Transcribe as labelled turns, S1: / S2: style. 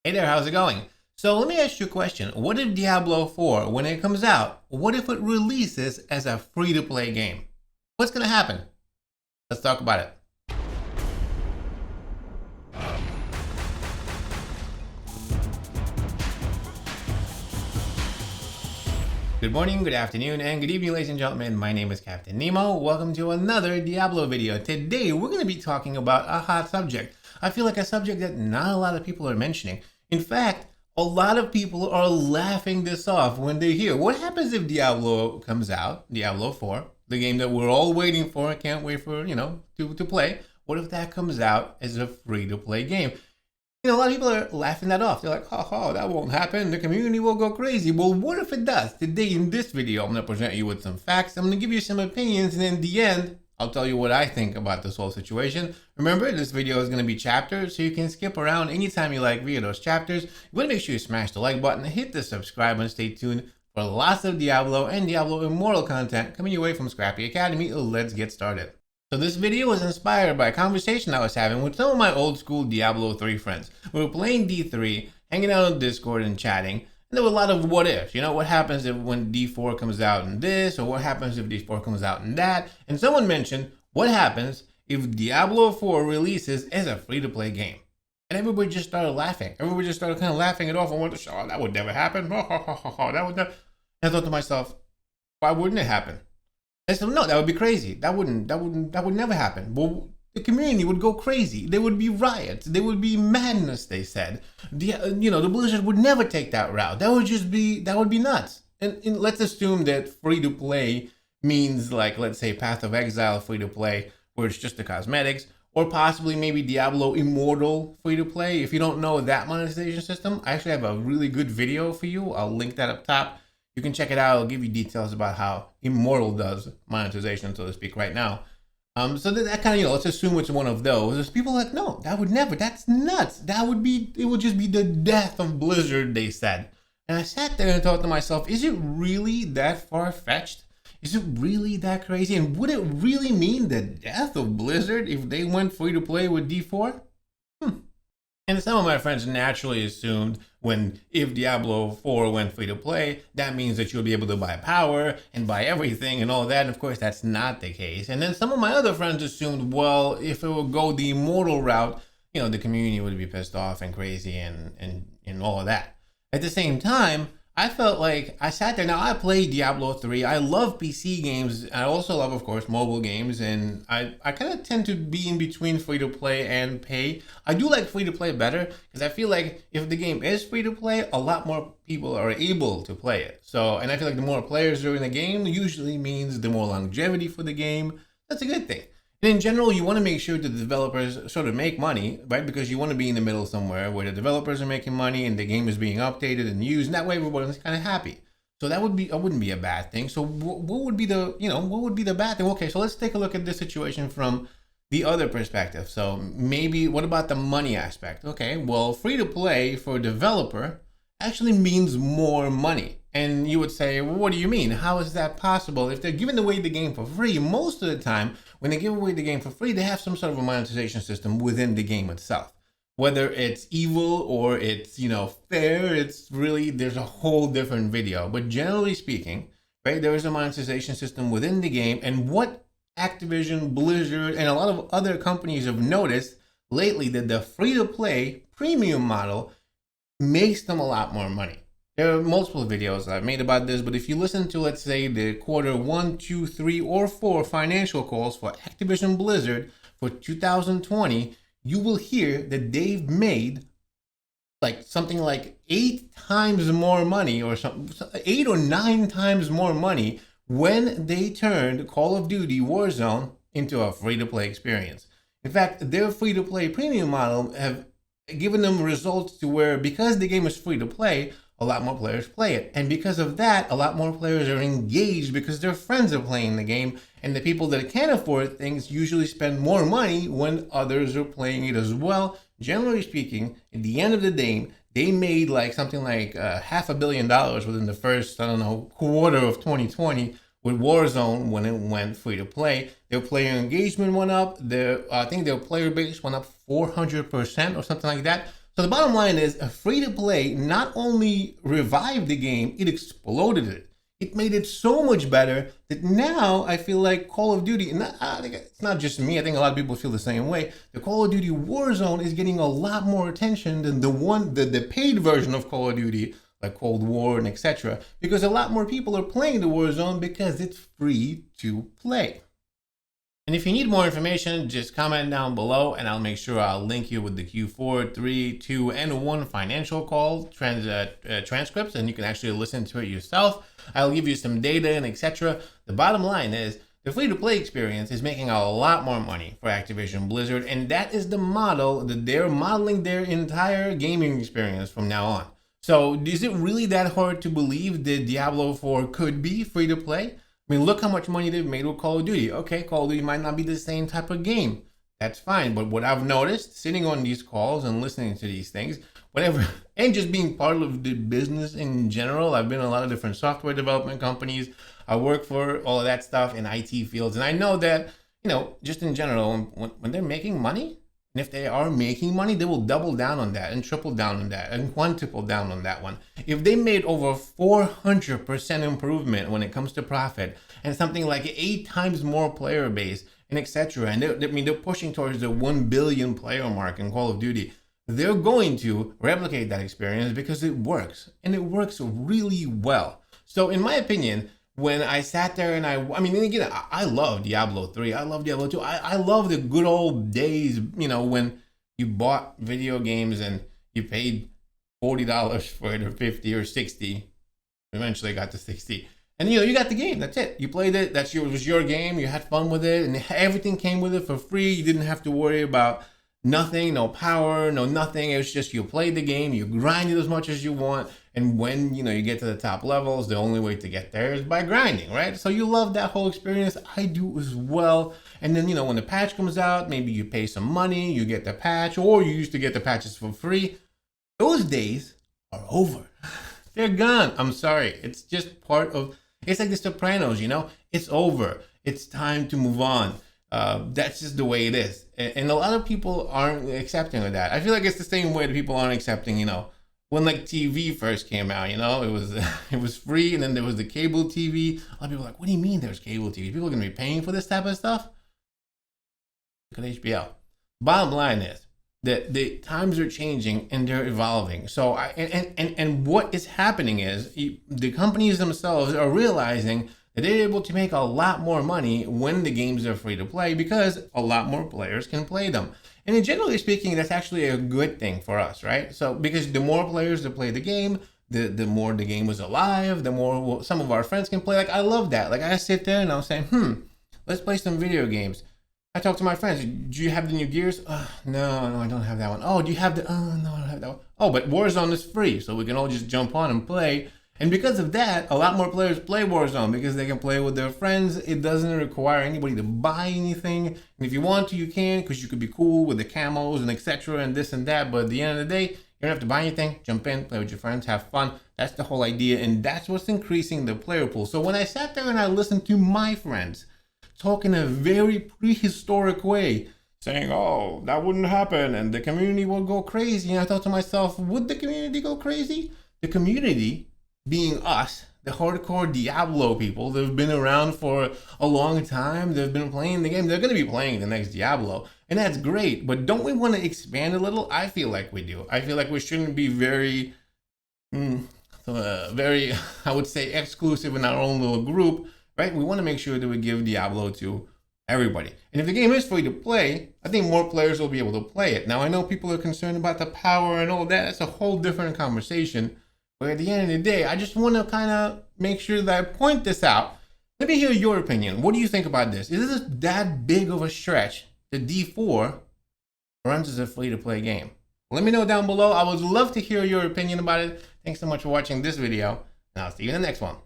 S1: Hey there, how's it going? So let me ask you a question. What if Diablo 4, when it comes out, what if it releases as a free-to-play game? What's going to happen? Let's talk about it. Good morning, good afternoon, and good evening, ladies and gentlemen. My name is Captain Nemo. Welcome to another Diablo video. Today, we're going to be talking about a hot subject. I feel like a subject that not a lot of people are mentioning. In fact, a lot of people are laughing this off when they hear, what happens if Diablo comes out, Diablo 4, the game that we're all waiting for, can't wait for, to play. What if that comes out as a free-to-play game? A lot of people are laughing that off. They're like, ha, that won't happen. The community will go crazy. Well, what if it does? Today in this video, I'm going to present you with some facts. I'm going to give you some opinions. And in the end, I'll tell you what I think about this whole situation. Remember, this video is going to be chapters, so you can skip around anytime you like via those chapters. You want to make sure you smash the like button, hit the subscribe button, stay tuned for lots of Diablo and Diablo Immortal content coming your way from Scrappy Academy. Let's get started. So this video was inspired by a conversation I was having with some of my old school Diablo 3 friends. We were playing D3, hanging out on Discord and chatting, and there were a lot of what ifs. What happens if when D4 comes out in this, or what happens if D4 comes out in that? And someone mentioned, what happens if Diablo 4 releases as a free-to-play game? And everybody just started laughing. Everybody just started kind of laughing it off and went, oh, that would never happen. That would never. And I thought to myself, why wouldn't it happen? I said, no, that would be crazy. That would never happen. Well, the community would go crazy. There would be riots. There would be madness, they said. The Blizzard would never take that route. That would be nuts. And let's assume that free-to-play means like, let's say, Path of Exile free-to-play, where it's just the cosmetics, or possibly maybe Diablo Immortal free-to-play. If you don't know that monetization system, I actually have a really good video for you. I'll link that up top. You can check it out. I'll give you details about how Immortal does monetization, so to speak, right now. So that kind of, let's assume it's one of those. There's people like, no, that would never. That's nuts. It would just be the death of Blizzard, they said. And I sat there and thought to myself, is it really that far-fetched? Is it really that crazy? And would it really mean the death of Blizzard if they went free-to-play with D4? And some of my friends naturally assumed if Diablo 4 went free to play, that means that you'll be able to buy power and buy everything and all that. And of course, that's not the case. And then some of my other friends assumed, well, if it would go the immortal route, the community would be pissed off and crazy and all of that. At the same time, I felt like I sat there. Now, I play Diablo 3. I love PC games. I also love, of course, mobile games. And I kind of tend to be in between free-to-play and pay. I do like free-to-play better because I feel like if the game is free-to-play, a lot more people are able to play it. And I feel like the more players are in the game usually means the more longevity for the game. That's a good thing. And in general, you want to make sure that the developers sort of make money, right? Because you want to be in the middle somewhere where the developers are making money and the game is being updated and used. And that way, everyone's kind of happy. So that wouldn't be a bad thing. So what would be the bad thing? Okay, so let's take a look at this situation from the other perspective. So maybe what about the money aspect? Okay, well, free to play for a developer actually means more money. And you would say, well, what do you mean? How is that possible? If they're giving away the game for free, most of the time, when they give away the game for free, they have some sort of a monetization system within the game itself. Whether it's evil or it's, fair, there's a whole different video. But generally speaking, right, there is a monetization system within the game. And what Activision, Blizzard, and a lot of other companies have noticed lately that the free-to-play premium model makes them a lot more money. There are multiple videos I've made about this, but if you listen to, let's say, the quarter 1, 2, 3, or 4 financial calls for Activision Blizzard for 2020, you will hear that they've made something like 8 times more money, or 8 or 9 times more money when they turned Call of Duty Warzone into a free-to-play experience. In fact, their free-to-play premium model have given them results to where, because the game is free to play, a lot more players play it. And because of that, a lot more players are engaged because their friends are playing the game. And the people that can't afford things usually spend more money when others are playing it as well. Generally speaking, at the end of the day, they made something like $500 million within the first, quarter of 2020 with Warzone when it went free to play. Their player engagement went up. I think their player base went up 400% or something like that. So the bottom line is a free-to-play not only revived the game, it exploded it. It made it so much better that now I feel like Call of Duty, and I think it's not just me, I think a lot of people feel the same way. The Call of Duty Warzone is getting a lot more attention than the paid version of Call of Duty, like Cold War and etc. Because a lot more people are playing the Warzone because it's free to play. And if you need more information, just comment down below and I'll make sure I'll link you with the Q4, 3, 2, and 1 financial call transcripts, and you can actually listen to it yourself. I'll give you some data and etc. The bottom line is the free-to-play experience is making a lot more money for Activision Blizzard, and that is the model that they're modeling their entire gaming experience from now on. So is it really that hard to believe that Diablo 4 could be free-to-play? I mean, look how much money they've made with Call of Duty. Okay, Call of Duty might not be the same type of game. That's fine. But what I've noticed, sitting on these calls and listening to these things, whatever, and just being part of the business in general, I've been in a lot of different software development companies. I work for all of that stuff in IT fields. And I know that, you know, just in general, when they're making money, and if they are making money, they will double down on that and triple down on that and quintuple down on that one. If they made over 400% improvement when it comes to profit and something like 8 times more player base and etc. And they're pushing towards the 1 billion player mark in Call of Duty, they're going to replicate that experience because it works, and it works really well. So in my opinion, when I sat there and I mean, again, I love Diablo 3. I love Diablo 2. I love the good old days, you know, when you bought video games and you paid $40 for it, or 50 or 60. Eventually got to 60. And, you know, you got the game. That's it. You played it. It was your game. You had fun with it. And everything came with it for free. You didn't have to worry about nothing, no power, no nothing. It was just you played the game. You grinded as much as you want. And when, you know, you get to the top levels, the only way to get there is by grinding, right? So you love that whole experience. I do as well. And then, you know, when the patch comes out, maybe you pay some money, you get the patch, or you used to get the patches for free. Those days are over. They're gone. I'm sorry. It's just part of, it's like The Sopranos, you know? It's over. It's time to move on. That's just the way it is. And a lot of people aren't accepting of that. I feel like it's the same way that people aren't accepting, you know, when like TV first came out, you know, it was free, and then there was the cable TV. A lot of people are like, what do you mean there's cable TV? People are going to be paying for this type of stuff? Look at HBO. Bottom line is that the times are changing and they're evolving. So and what is happening is the companies themselves are realizing that they're able to make a lot more money when the games are free to play because a lot more players can play them. And generally speaking, that's actually a good thing for us, right? So because the more players that play the game, the more the game is alive, the more some of our friends can play. Like, I love that. Like, I sit there and I'll say, let's play some video games. I talk to my friends. Do you have the new Gears? No, I don't have that one. Oh, do you have the, no, I don't have that one. Oh, but Warzone is free, so we can all just jump on and play. And because of that, a lot more players play Warzone because they can play with their friends. It doesn't require anybody to buy anything. And if you want to, you can, because you could be cool with the camos and etc. and this and that. But at the end of the day, you don't have to buy anything. Jump in, play with your friends, have fun. That's the whole idea. And that's what's increasing the player pool. So when I sat there and I listened to my friends talk in a very prehistoric way, saying, oh, that wouldn't happen and the community will go crazy. And I thought to myself, would the community go crazy? The community being us, the hardcore Diablo people that have been around for a long time, they've been playing the game, they're going to be playing the next Diablo, and that's great. But don't we want to expand a little? I feel like we do. I feel like we shouldn't be very, I would say, exclusive in our own little group, right? We want to make sure that we give Diablo to everybody. And if the game is free to play, I think more players will be able to play it. Now, I know people are concerned about the power and all that. That's a whole different conversation. But at the end of the day, I just want to kind of make sure that I point this out. Let me hear your opinion. What do you think about this? Is this that big of a stretch that D4 runs as a free-to-play game? Let me know down below. I would love to hear your opinion about it. Thanks so much for watching this video, and I'll see you in the next one.